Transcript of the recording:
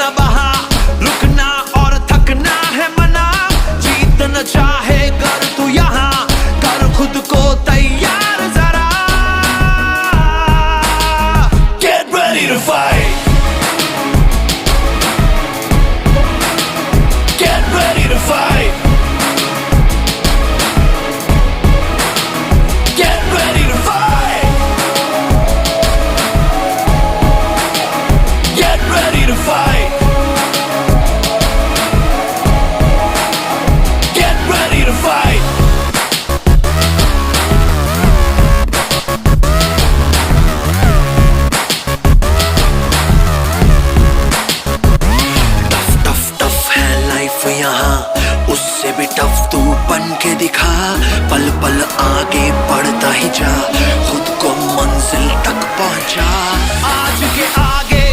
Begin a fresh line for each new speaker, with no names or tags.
न बहा, रुकना और थकना है मना, जीत न चाहे कर तू यहाँ, कर खुद को तैयार जरा। Get ready to fight, get ready to fight, get ready to fight, get ready to fight, get ready to fight. Tough tough tough है लाइफ यहाँ, उससे भी टफ तू बन के दिखा, पल पल आगे बढ़ता ही जा।